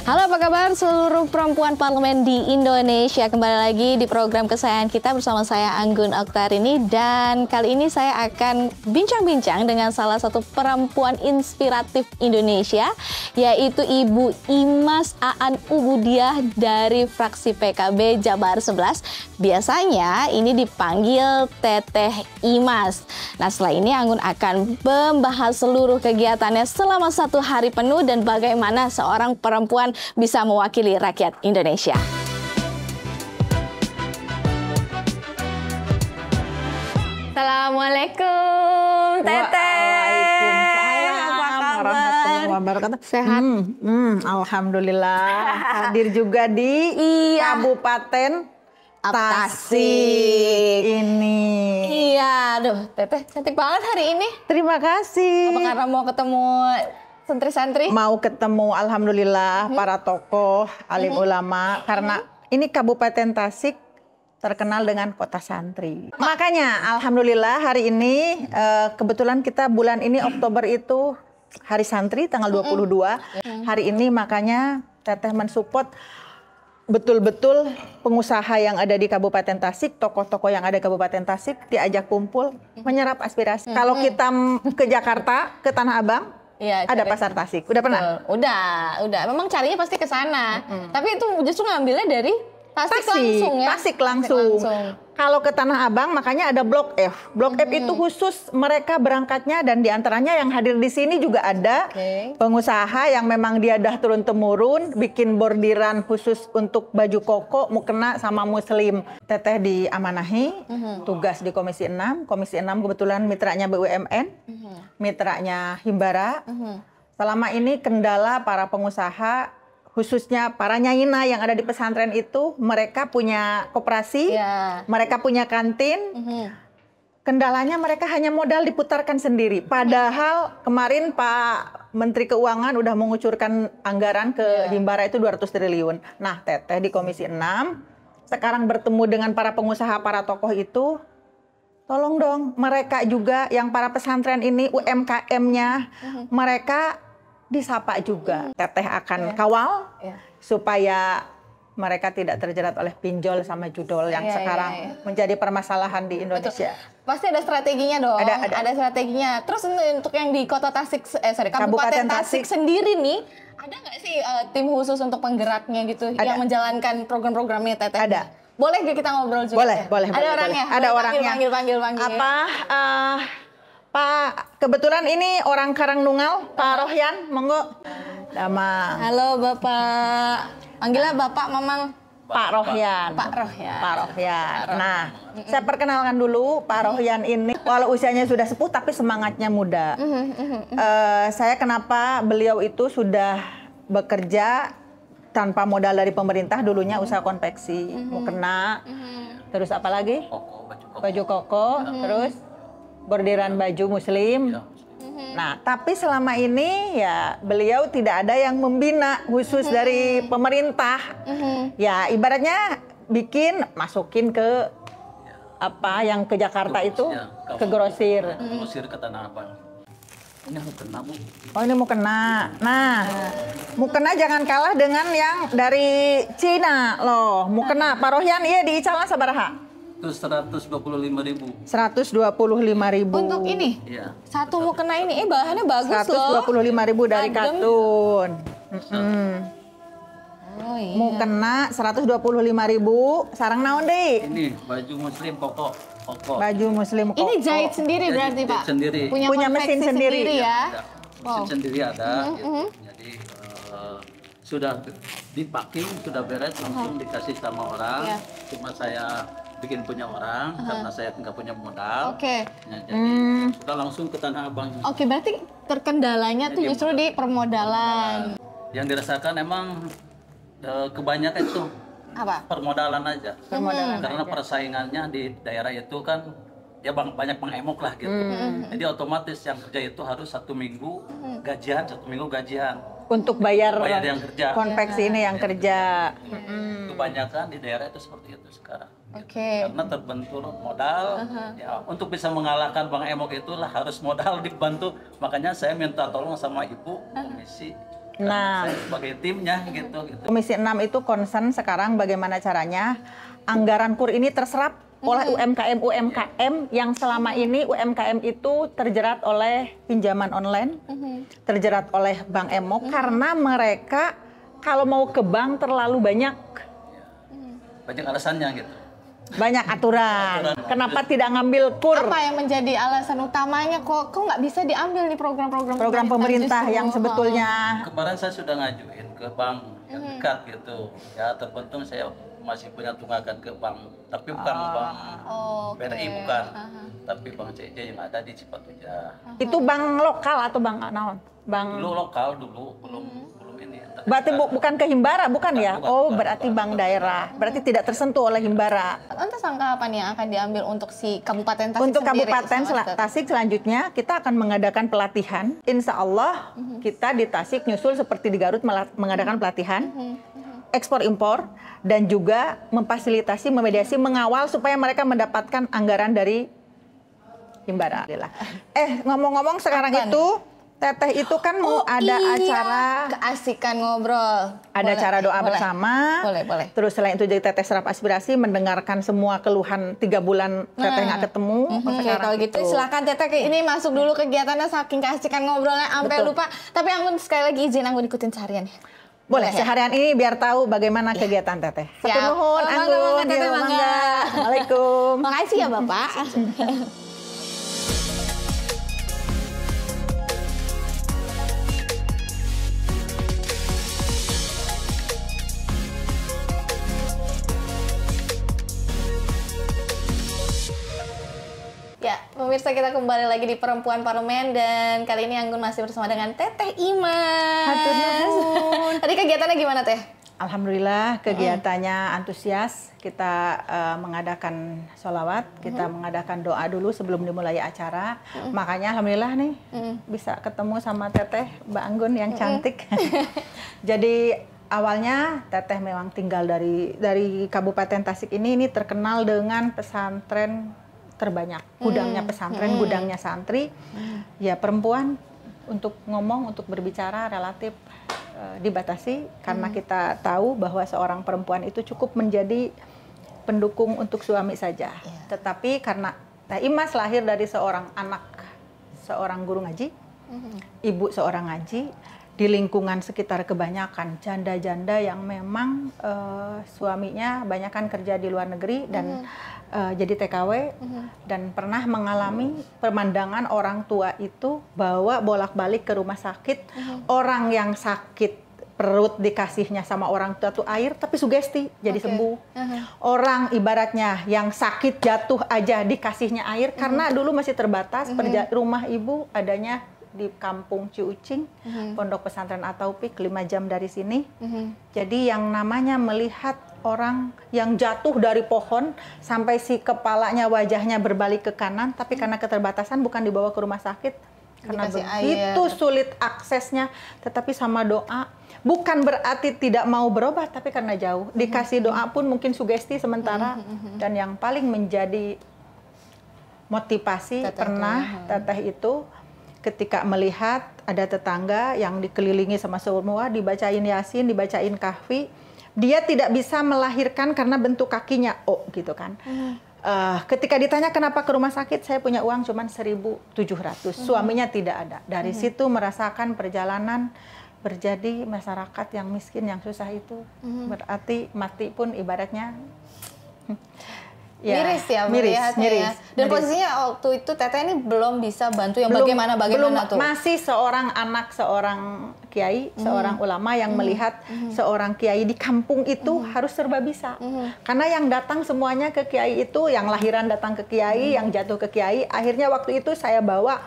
Halo, apa kabar seluruh perempuan parlemen di Indonesia? Kembali lagi di program kesayangan kita bersama saya Anggun Oktarini. Dan kali ini saya akan bincang-bincang dengan salah satu perempuan inspiratif Indonesia, yaitu Ibu Imas Aan Ubudiah dari fraksi PKB Jabar 11. Biasanya ini dipanggil Teteh Imas. Nah, setelah ini Anggun akan membahas seluruh kegiatannya selama 1 hari penuh dan bagaimana seorang perempuan bisa mewakili rakyat Indonesia. Assalamualaikum, Teteh. Apa kabar? Sehat? Alhamdulillah. Hadir juga di Kabupaten Tasik ini. Iya, aduh, Teteh cantik banget hari ini. Terima kasih. Apa karena mau ketemu santri-santri? Mau ketemu, alhamdulillah, para tokoh, alim ulama. Karena ini Kabupaten Tasik terkenal dengan kota santri. Makanya, alhamdulillah hari ini, kebetulan kita bulan ini Oktober itu Hari Santri, tanggal 22. Hari ini makanya Teteh mensupport betul-betul pengusaha yang ada di Kabupaten Tasik, tokoh-tokoh yang ada di Kabupaten Tasik, diajak kumpul, menyerap aspirasi. Kalau kita ke Jakarta, ke Tanah Abang, ya, ada pasar Tasik. Udah pernah? Udah. Memang carinya pasti ke sana. Tapi itu justru ngambilnya dari Tasik langsung ya? Tasik langsung. Kalau ke Tanah Abang, makanya ada Blok F. Blok F itu khusus mereka berangkatnya, dan diantaranya yang hadir di sini juga ada pengusaha yang memang dia dah turun-temurun, bikin bordiran khusus untuk baju koko, mukena sama muslim. Teteh diamanahi, tugas di Komisi 6. Komisi 6 kebetulan mitranya BUMN, mitranya Himbara. Selama ini kendala para pengusaha, khususnya para nyayina yang ada di pesantren itu, mereka punya koperasi, mereka punya kantin. Kendalanya mereka hanya modal diputarkan sendiri. Padahal kemarin Pak Menteri Keuangan udah mengucurkan anggaran ke Himbara itu 200 triliun. Nah, Teteh di Komisi 6 sekarang bertemu dengan para pengusaha, para tokoh itu. Tolong dong, mereka juga yang para pesantren ini UMKM-nya, mereka disapa juga. Teteh akan kawal supaya mereka tidak terjerat oleh pinjol sama judol yang sekarang menjadi permasalahan di Indonesia. Betul. Pasti ada strateginya dong. Ada strateginya. Terus untuk yang di Kota Tasik, Kabupaten Tasik sendiri nih, ada nggak sih tim khusus untuk penggeraknya gitu, yang menjalankan program-programnya Teteh? Ada. Boleh gak kita ngobrol juga? Boleh. Ada orangnya? Ada orangnya. Panggil. Pak, kebetulan ini orang Karangnungal, Pak Rohyan, monggo. Damang. Halo Bapak. Panggilnya Bapak Mamang. Pak Rohyan. Nah, saya perkenalkan dulu Pak Rohyan ini. Walau usianya sudah sepuh, tapi semangatnya muda. Saya kenapa beliau itu sudah bekerja tanpa modal dari pemerintah, dulunya usaha konveksi, mukena, terus apa lagi? Baju koko, terus bordiran baju muslim. Nah, tapi selama ini ya beliau tidak ada yang membina khusus dari pemerintah. Ya, ibaratnya masukin ke apa yang ke Jakarta itu, ke grosir. Grosir ke Tanah Abang. Ini mukena, Bu. Oh, ini mukena. Nah, mukena jangan kalah dengan yang dari Cina loh. Mukena Pak Rohyan, iya di Icalan sabaraha? Itu 125.000. 125.000. Untuk ini? Iya. Satu mukena ini, bahannya bagus loh. 125.000 dari katun. Oh, iya. Mukena 125.000. Sarang naon deh? Ini baju muslim koko. Baju muslim koko. Ini jahit sendiri berarti, Pak? Sendiri. Punya mesin sendiri ya? Mesin sendiri ada. Gitu. Jadi sudah dipacking, sudah beres, langsung dikasih sama orang. Cuma saya bikin punya orang karena saya nggak punya modal. Ya, jadi sudah langsung ke Tanah Abang. Oke, berarti terkendalanya tuh justru di permodalan. Yang dirasakan emang kebanyakan itu Apa? permodalan aja. Karena persaingannya di daerah itu kan ya banyak pengemok lah gitu. Jadi otomatis yang kerja itu harus 1 minggu gajian, 1 minggu gajian. Untuk bayar yang kerja. Konveksi ini yang kerja. Kebanyakan di daerah itu seperti itu sekarang. Karena terbentur modal, ya untuk bisa mengalahkan Bang Emok itulah harus modal dibantu. Makanya saya minta tolong sama Ibu Komisi Nah, saya sebagai timnya gitu. Komisi 6 itu concern sekarang bagaimana caranya anggaran KUR ini terserap oleh UMKM yang selama ini UMKM itu terjerat oleh pinjaman online, terjerat oleh Bank Emo karena mereka kalau mau ke bank terlalu banyak alasannya gitu. Banyak aturan. Kenapa tidak ngambil KUR? Apa yang menjadi alasan utamanya kok nggak bisa diambil nih program pemerintah justru? yang sebetulnya kemarin saya sudah ngajuin ke bank yang dekat gitu. Ya terbentung saya masih punya tunggakan ke bank, tapi bukan bank BRI bukan, tapi bank CJ yang ada di Cipatujah. Itu bank lokal atau bank naon? Bank Dulu lokal dulu, belum ini. Berarti bukan ke Himbara, bukan ya? Berarti bank daerah. Berarti tidak tersentuh oleh Himbara. Lantas angka apa nih yang akan diambil untuk si Kabupaten Tasik Untuk sendiri? Kabupaten Tasik selanjutnya kita akan mengadakan pelatihan. Insya Allah kita di Tasik nyusul seperti di Garut mengadakan pelatihan. Ekspor impor dan juga memfasilitasi, memediasi, mengawal supaya mereka mendapatkan anggaran dari Himbara. Ngomong-ngomong sekarang itu Teteh itu kan mau ada acara keasikan ngobrol. Ada acara doa bersama. Boleh. Terus selain itu jadi Teteh serap aspirasi mendengarkan semua keluhan 3 bulan Teteh nggak ketemu. Oke, kalau gitu silakan Teteh ini masuk dulu kegiatannya saking keasikan ngobrolnya sampai lupa. Tapi Anggun sekali lagi izin Anggun ikutin seharian ya. Boleh seharian ini biar tahu bagaimana kegiatan Teteh. Hatur nuhun Anggun. Assalamualaikum. Makasih ya Bapak. Ya, pemirsa kita kembali lagi di Perempuan Parlemen dan kali ini Anggun masih bersama dengan Teteh Imas. Hatur nuhun. Tadi kegiatannya gimana Teh? Alhamdulillah kegiatannya antusias. Kita mengadakan sholawat, kita mengadakan doa dulu sebelum dimulai acara. Makanya alhamdulillah nih bisa ketemu sama Teteh Mbak Anggun yang cantik. Jadi awalnya Teteh memang tinggal dari Kabupaten Tasik ini terkenal dengan pesantren terbanyak, gudangnya pesantren, gudangnya santri. Ya perempuan untuk ngomong, untuk berbicara relatif dibatasi karena kita tahu bahwa seorang perempuan itu cukup menjadi pendukung untuk suami saja. Tetapi karena Teh Imas lahir dari seorang anak, seorang guru ngaji, ibu seorang ngaji, di lingkungan sekitar kebanyakan janda-janda yang memang suaminya banyak kan kerja di luar negeri dan jadi TKW dan pernah mengalami pemandangan orang tua itu bawa bolak-balik ke rumah sakit. Orang yang sakit perut dikasihnya sama orang tua tuh air tapi sugesti jadi sembuh. Orang ibaratnya yang sakit jatuh aja dikasihnya air karena dulu masih terbatas rumah ibu adanya di Kampung Ciucing, Pondok Pesantren At-Taufik 5 jam dari sini. Jadi yang namanya melihat orang yang jatuh dari pohon sampai si kepalanya wajahnya berbalik ke kanan, tapi karena keterbatasan bukan dibawa ke rumah sakit karena begitu sulit aksesnya, tetapi sama doa. Bukan berarti tidak mau berobat, tapi karena jauh dikasih doa pun mungkin sugesti sementara. Dan yang paling menjadi motivasi Teteh itu ketika melihat ada tetangga yang dikelilingi sama semua, dibacain Yasin, dibacain Kahfi, dia tidak bisa melahirkan karena bentuk kakinya gitu kan. Ketika ditanya kenapa ke rumah sakit, saya punya uang cuma 1.700, suaminya tidak ada. Dari situ merasakan perjalanan berjadi masyarakat yang miskin, yang susah itu. Berarti mati pun ibaratnya miris ya melihatnya ya. Dan posisinya waktu itu Teteh ini belum bisa bantu yang bagaimana tuh? Masih seorang anak, seorang kiai, seorang ulama yang melihat seorang kiai di kampung itu harus serba bisa. Karena yang datang semuanya ke kiai itu, yang lahiran datang ke kiai, yang jatuh ke kiai. Akhirnya waktu itu saya bawa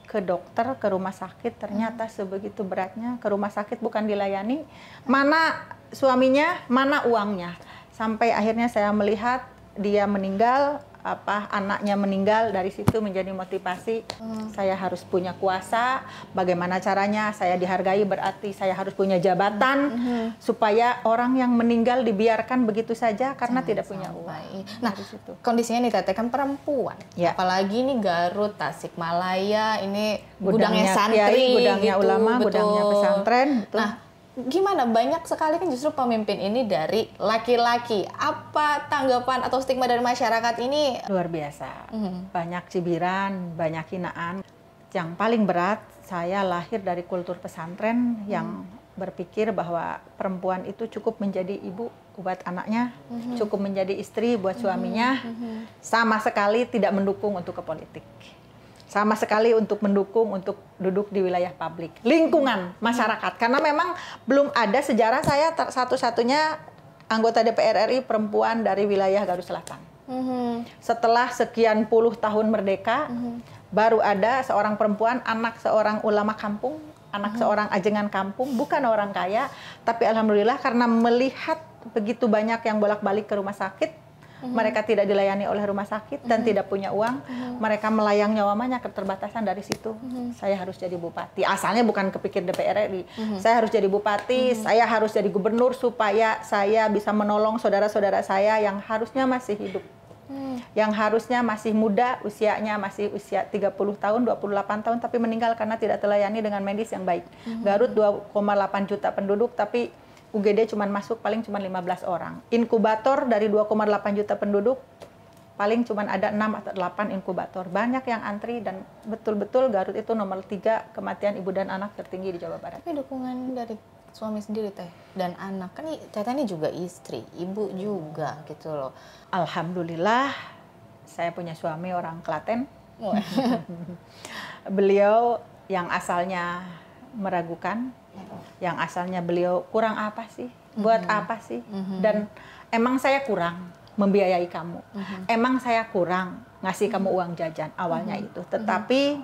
ke dokter, ke rumah sakit, ternyata sebegitu beratnya. Ke rumah sakit bukan dilayani, mana suaminya, mana uangnya. Sampai akhirnya saya melihat dia meninggal, anaknya meninggal, dari situ menjadi motivasi. Saya harus punya kuasa, bagaimana caranya saya dihargai, berarti saya harus punya jabatan supaya orang yang meninggal dibiarkan begitu saja karena tidak punya uang. Nah, kondisinya nih Teteh kan perempuan, apalagi nih Garut, Tasikmalaya, ini gudangnya santri, gudangnya gitu, ulama, gudangnya pesantren. Betul. Nah, gimana, banyak sekali kan justru pemimpin ini dari laki-laki. Apa tanggapan atau stigma dari masyarakat ini? Luar biasa. Banyak cibiran, banyak hinaan. Yang paling berat, saya lahir dari kultur pesantren yang berpikir bahwa perempuan itu cukup menjadi ibu buat anaknya, cukup menjadi istri buat suaminya, sama sekali tidak mendukung untuk ke politik. Sama sekali untuk mendukung untuk duduk di wilayah publik, lingkungan masyarakat. Karena memang belum ada sejarah saya satu-satunya anggota DPR RI perempuan dari wilayah Garut Selatan. Setelah sekian puluh tahun merdeka, baru ada seorang perempuan, anak seorang ulama kampung, anak seorang ajengan kampung, bukan orang kaya, tapi alhamdulillah karena melihat begitu banyak yang bolak-balik ke rumah sakit, mereka tidak dilayani oleh rumah sakit dan tidak punya uang, mereka melayang nyawanya, keterbatasan dari situ. Saya harus jadi bupati. Asalnya bukan kepikir DPR RI. Saya harus jadi bupati, saya harus jadi gubernur supaya saya bisa menolong saudara-saudara saya yang harusnya masih hidup. Yang harusnya masih muda, usianya masih usia 30 tahun, 28 tahun, tapi meninggal karena tidak terlayani dengan medis yang baik. Garut 2,8 juta penduduk, tapi UGD cuma masuk paling cuma 15 orang. Inkubator dari 2,8 juta penduduk paling cuma ada 6 atau 8 inkubator. Banyak yang antri dan betul-betul Garut itu nomor 3 kematian ibu dan anak tertinggi di Jawa Barat. Tapi dukungan dari suami sendiri Teh dan anak, kan Teteh ini juga istri, ibu juga gitu loh. Alhamdulillah saya punya suami orang Klaten. Beliau yang asalnya meragukan, yang asalnya beliau kurang apa sih, buat apa sih, dan emang saya kurang membiayai kamu, emang saya kurang ngasih kamu uang jajan awalnya itu, tetapi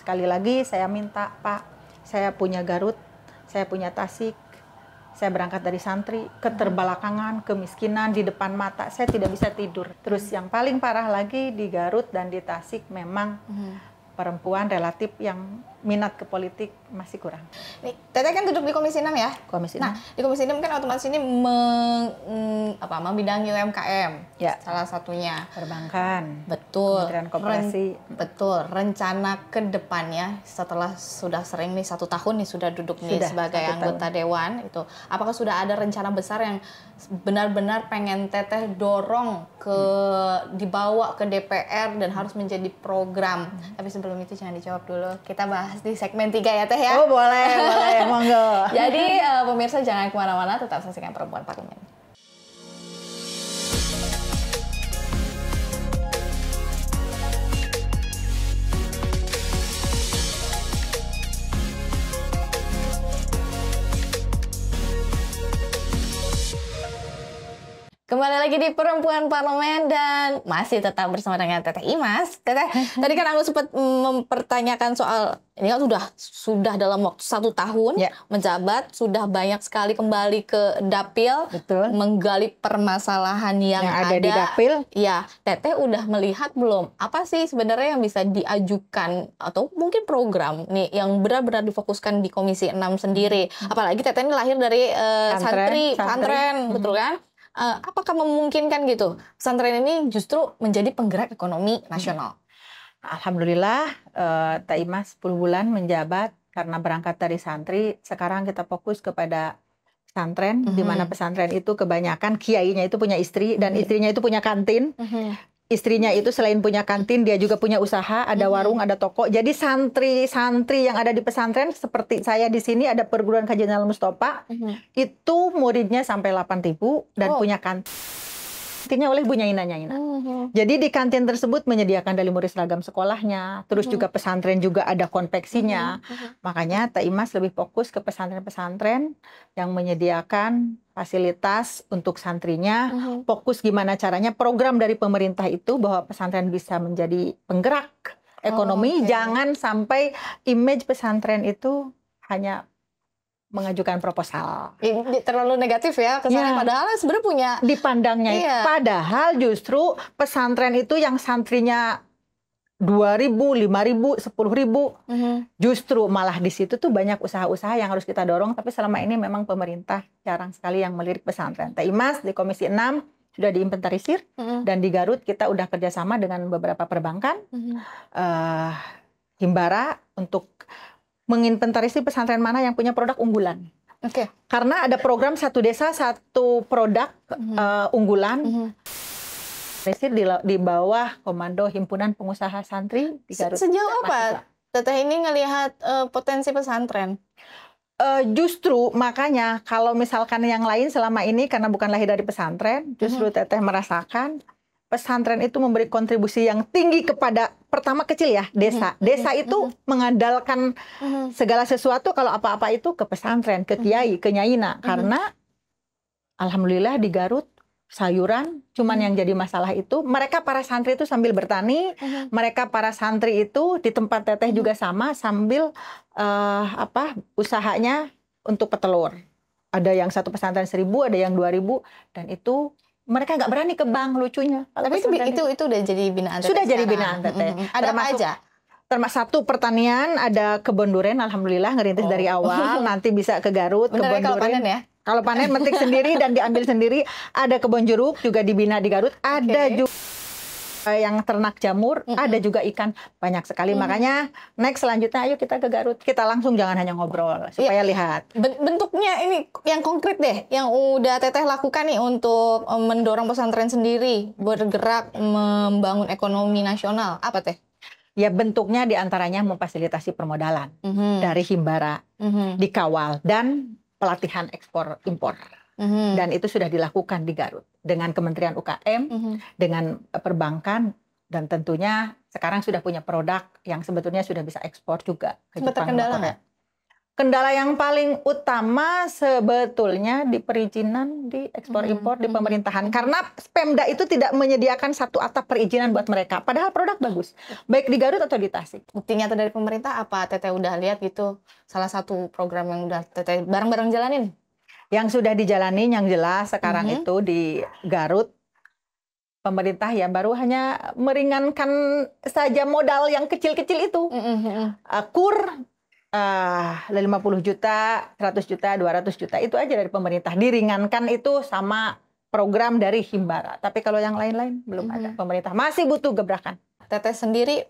sekali lagi saya minta, Pak, saya punya Garut, saya punya Tasik, saya berangkat dari santri, keterbelakangan, kemiskinan di depan mata, saya tidak bisa tidur. Terus yang paling parah lagi di Garut dan di Tasik memang perempuan relatif yang minat ke politik masih kurang. Nih, Teteh kan duduk di Komisi 6 ya? Komisi 6. Nah, di Komisi 6 kan otomatis ini membidangi UMKM. Ya. Salah satunya. Perbankan. Betul. Kementerian Koperasi. Betul. Rencana ke depannya setelah sudah sering nih 1 tahun nih sudah duduk nih sebagai anggota dewan itu. Apakah sudah ada rencana besar yang benar-benar pengen Teteh dorong ke dibawa ke DPR dan harus menjadi program? Tapi sebelum itu jangan dijawab dulu. Kita bahas di segmen 3 ya Teh ya. Oh boleh, monggo. Jadi pemirsa jangan kemana-mana, tetap saksikan Perempuan Parlemen. Kembali lagi di Perempuan Parlemen dan masih tetap bersama dengan Teteh Imas. Teteh, tadi kan aku sempat mempertanyakan soal ini kan sudah dalam waktu 1 tahun menjabat, sudah banyak sekali kembali ke dapil, menggali permasalahan yang ada di dapil. Ya, Teteh udah melihat belum apa sih sebenarnya yang bisa diajukan atau mungkin program nih yang benar-benar difokuskan di Komisi 6 sendiri. Apalagi Teteh ini lahir dari santri, pesantren, betul kan? Apakah memungkinkan gitu pesantren ini justru menjadi penggerak ekonomi nasional? Alhamdulillah, Teh Imas 10 bulan menjabat karena berangkat dari santri. Sekarang kita fokus kepada pesantren, di mana pesantren itu kebanyakan kiainya itu punya istri dan istrinya itu punya kantin. Istrinya itu selain punya kantin, dia juga punya usaha, ada warung, ada toko. Jadi santri-santri yang ada di pesantren, seperti saya di sini ada perguruan kajian Al Mustofa, itu muridnya sampai 8.000 dan punya kantin. Kantinnya oleh Bu Nyaina-Nyaina. Jadi di kantin tersebut menyediakan dari murid seragam sekolahnya, terus juga pesantren juga ada konveksinya. Makanya Teh Imas lebih fokus ke pesantren-pesantren yang menyediakan fasilitas untuk santrinya, fokus gimana caranya program dari pemerintah itu bahwa pesantren bisa menjadi penggerak ekonomi, jangan sampai image pesantren itu hanya mengajukan proposal. Ini terlalu negatif ya kesannya, padahal sebenarnya punya dipandangnya. Iya. Padahal justru pesantren itu yang santrinya 2.000, 5.000, 10.000, justru malah di situ tuh banyak usaha-usaha yang harus kita dorong. Tapi selama ini memang pemerintah jarang sekali yang melirik pesantren. Teh Imas di Komisi 6 sudah diinventarisir, dan di Garut kita udah kerjasama dengan beberapa perbankan, Himbara, untuk menginventarisir pesantren mana yang punya produk unggulan. Oke. Karena ada program satu desa satu produk unggulan. Di bawah komando Himpunan Pengusaha Santri di Garut. Sejauh apa Teteh ini ngelihat potensi pesantren? Justru makanya kalau misalkan yang lain selama ini karena bukan lahir dari pesantren, justru Teteh merasakan pesantren itu memberi kontribusi yang tinggi kepada, pertama kecil ya, desa. Desa itu mengandalkan segala sesuatu, kalau apa-apa itu ke pesantren, ke kiai, ke nyaina. Karena alhamdulillah di Garut sayuran, cuman yang jadi masalah itu mereka para santri itu sambil bertani, mereka para santri itu di tempat Teteh juga sama sambil usahanya untuk petelur. Ada yang satu pesantren 1.000, ada yang 2.000, dan itu mereka nggak berani ke bank, lucunya. Tapi itu udah jadi binaan Teteh. Sudah jadi binaan Teteh. Ada apa aja? Termasuk satu pertanian, ada kebun duren, alhamdulillah ngerintis dari awal, nanti bisa ke Garut. Bener kebun kalau duren. panen ya? Kalau panen metik sendiri dan diambil sendiri. Ada kebun jeruk juga dibina di Garut. Ada juga yang ternak jamur, ada juga ikan, banyak sekali. Makanya next selanjutnya ayo kita ke Garut. Kita langsung, jangan hanya ngobrol, supaya lihat. Bentuknya ini yang konkret deh, yang udah Teteh lakukan nih untuk mendorong pesantren sendiri bergerak membangun ekonomi nasional. Apa Teh? Ya bentuknya diantaranya memfasilitasi permodalan dari Himbara, dikawal, dan pelatihan ekspor impor. Dan itu sudah dilakukan di Garut dengan Kementerian UKM, dengan perbankan, dan tentunya sekarang sudah punya produk yang sebetulnya sudah bisa ekspor juga ke Jepang. Kendala nggak? Kendala yang paling utama sebetulnya di perizinan, di ekspor impor, di pemerintahan. Karena Pemda itu tidak menyediakan satu atap perizinan buat mereka. Padahal produk bagus, baik di Garut atau di Tasik. Bukti nyata dari pemerintah apa Teteh udah lihat gitu? Salah satu program yang udah Teteh bareng-bareng jalanin? Yang sudah dijalani yang jelas sekarang itu di Garut, pemerintah ya baru hanya meringankan saja modal yang kecil-kecil itu. KUR 50 juta, 100 juta, 200 juta, itu aja dari pemerintah. Diringankan itu sama program dari Himbara. Tapi kalau yang lain-lain belum ada. Pemerintah masih butuh gebrakan. Teteh sendiri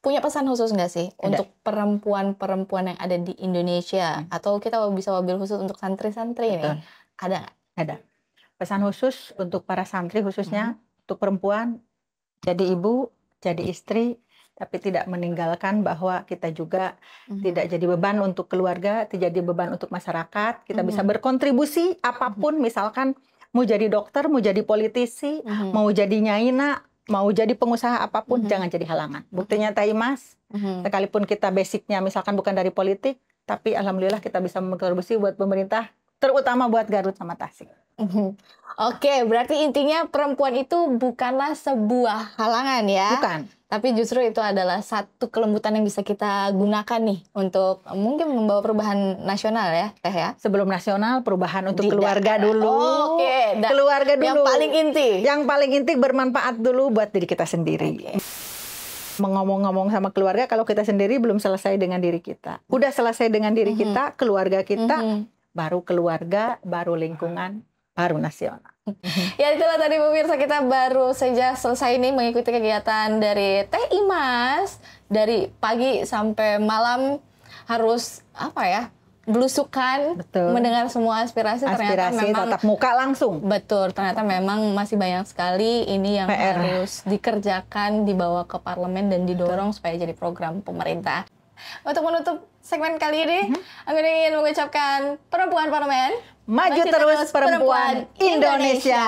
punya pesan khusus nggak sih untuk perempuan-perempuan yang ada di Indonesia? Atau kita bisa wabil khusus untuk santri-santri ini? Ada nggak? Ada. Pesan khusus untuk para santri khususnya, untuk perempuan, jadi ibu, jadi istri, tapi tidak meninggalkan bahwa kita juga tidak jadi beban untuk keluarga, tidak jadi beban untuk masyarakat. Kita bisa berkontribusi apapun, misalkan mau jadi dokter, mau jadi politisi, mau jadi nyaina, mau jadi pengusaha apapun, jangan jadi halangan. Buktinya Teh Imas, sekalipun kita basicnya misalkan bukan dari politik, tapi alhamdulillah kita bisa berkontribusi buat pemerintah, terutama buat Garut sama Tasik. Oke, berarti intinya perempuan itu bukanlah sebuah halangan ya? Bukan. Tapi justru itu adalah satu kelembutan yang bisa kita gunakan nih untuk mungkin membawa perubahan nasional ya, Teh ya? Sebelum nasional, perubahan untuk keluarga dulu. Oke, keluarga dulu. Yang paling inti. Yang paling inti bermanfaat dulu buat diri kita sendiri. Mengomong-ngomong sama keluarga, kalau kita sendiri belum selesai dengan diri kita. Udah selesai dengan diri kita, keluarga kita, baru keluarga, baru lingkungan, baru nasional. Ya itulah tadi pemirsa, kita baru saja selesai nih mengikuti kegiatan dari Teh Imas. Dari pagi sampai malam harus belusukan, mendengar semua aspirasi ternyata memang tatap muka langsung. Betul, ternyata memang masih banyak sekali ini yang harus dikerjakan, dibawa ke parlemen dan didorong supaya jadi program pemerintah. Untuk menutup segmen kali ini, aku ingin mengucapkan perempuan parlemen, maju terus perempuan Indonesia.